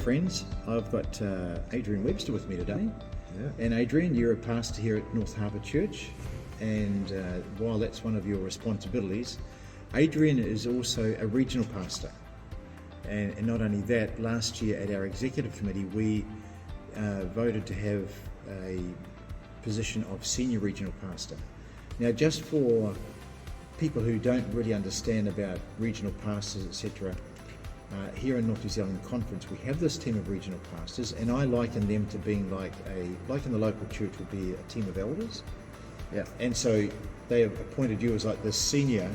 friends. I've got Adrian Webster with me today. Yeah. And Adrian, you're a pastor here at North Harbour Church, and while that's one of your responsibilities, Adrian is also a regional pastor. And not only that, last year at our executive committee we voted to have a position of senior regional pastor. Now, just for people who don't really understand about regional pastors, etc., here in North New Zealand Conference we have this team of regional pastors, and I liken them to being like in the local church would be a team of elders. Yeah. And so they have appointed you as like the senior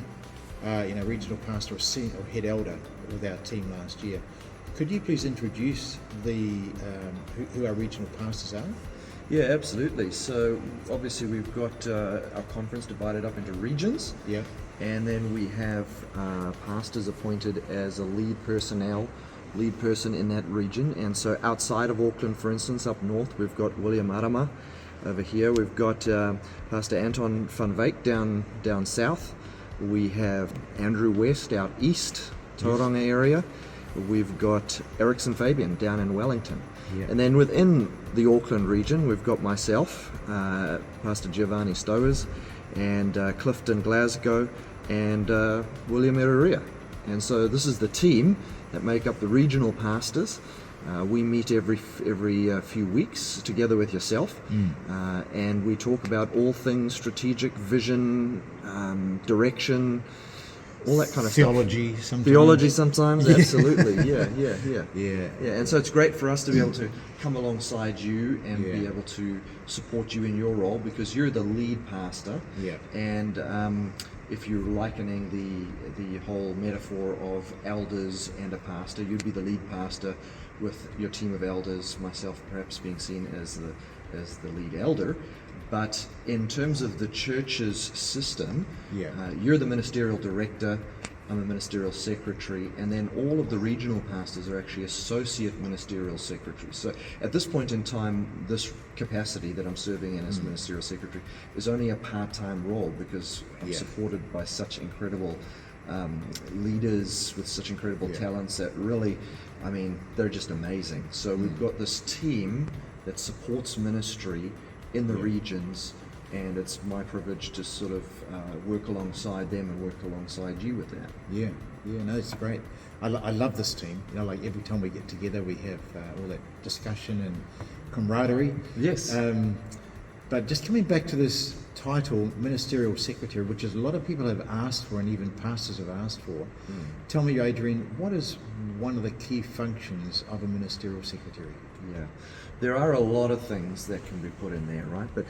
regional pastor or head elder with our team last year. Could you please introduce who our regional pastors are? Yeah, absolutely. So obviously we've got our conference divided up into regions. Yeah. And then we have pastors appointed as a lead person in that region. And so outside of Auckland, for instance, up north, we've got William Arama. Over here we've got Pastor Anton van Wyk down south. We have Andrew West out east, Tauranga area. We've got Erickson Fabian down in Wellington. Yeah. And then within the Auckland region, we've got myself, Pastor Giovanni Stowers, and Clifton Glasgow, and William Ereria. And so this is the team that make up the regional pastors. We meet every few weeks together with yourself, and we talk about all things strategic, vision, direction, all that kind of theology stuff. sometimes. Theology sometimes, absolutely. Yeah. And so it's great for us to be able to come alongside you and be able to support you in your role, because you're the lead pastor. Yeah. And if you're likening the whole metaphor of elders and a pastor, you'd be the lead pastor with your team of elders, myself perhaps being seen as the lead elder. But in terms of the church's system, you're the ministerial director, I'm a ministerial secretary, and then all of the regional pastors are actually associate ministerial secretaries. So at this point in time, this capacity that I'm serving in as ministerial secretary is only a part-time role, because I'm supported by such incredible leaders with such incredible talents that really, they're just amazing. So we've got this team that supports ministry in the regions, and it's my privilege to sort of work alongside them and work alongside you with that. No, it's great. I love this team. Like every time we get together, we have all that discussion and camaraderie. Yes. But just coming back to this title, ministerial secretary, which is a lot of people have asked for, and even pastors have asked for. Tell me, Adrian, what is one of the key functions of a ministerial secretary? Yeah, there are a lot of things that can be put in there, right? But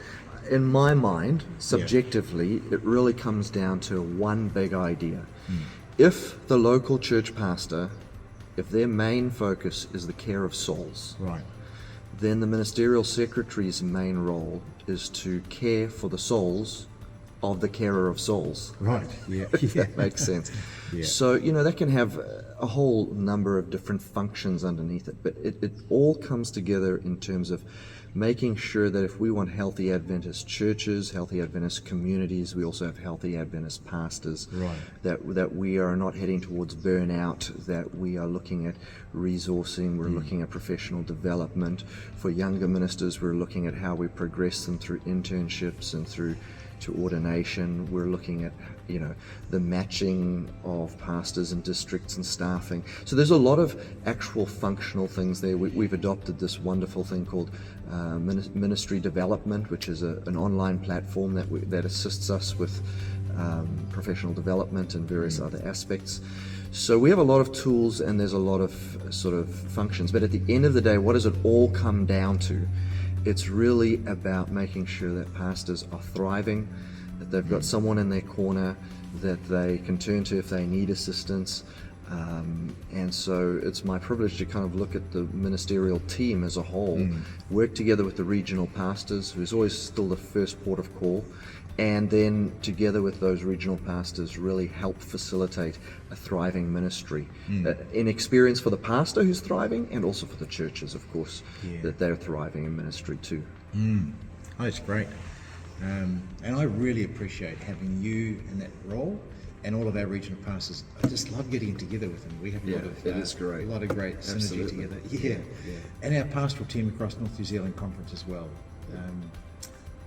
in my mind, subjectively, it really comes down to one big idea. If the local church pastor, if their main focus is the care of souls, right, then the ministerial secretary's main role is to care for the souls of the carer of souls. Right, If that makes sense. Yeah. So, that can have a whole number of different functions underneath it, but it all comes together in terms of making sure that if we want healthy Adventist churches, healthy Adventist communities, we also have healthy Adventist pastors, right, that we are not heading towards burnout, that we are looking at resourcing, we're looking at professional development. For younger ministers, we're looking at how we progress them through internships and through to ordination. We're looking at the matching of pastors and districts and staffing. So there's a lot of actual functional things there. We've adopted this wonderful thing called ministry development, which is an online platform that assists us with professional development and various other aspects. So we have a lot of tools, and there's a lot of sort of functions, but at the end of the day, what does it all come down to? It's really about making sure that pastors are thriving, that they've got someone in their corner that they can turn to if they need assistance. And so it's my privilege to kind of look at the ministerial team as a whole, work together with the regional pastors, who's always still the first port of call, and then together with those regional pastors really help facilitate a thriving ministry. In experience for the pastor who's thriving, and also for the churches, of course, that they're thriving in ministry too. Oh, that's great. And I really appreciate having you in that role, and all of our regional pastors. I just love getting together with them. We have a lot of it is great. a lot of great synergy Absolutely. together. Yeah. And our pastoral team across North New Zealand Conference as well.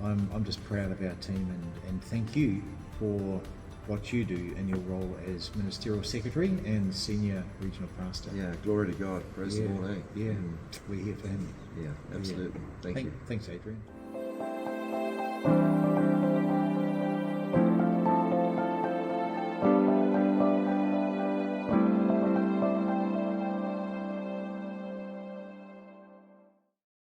I'm just proud of our team, and thank you for what you do in your role as ministerial secretary and senior regional pastor. Yeah, glory to God. Praise the Lord. Eh? Yeah, we're here for him. Yeah, absolutely. Thank you. Thanks, Adrian.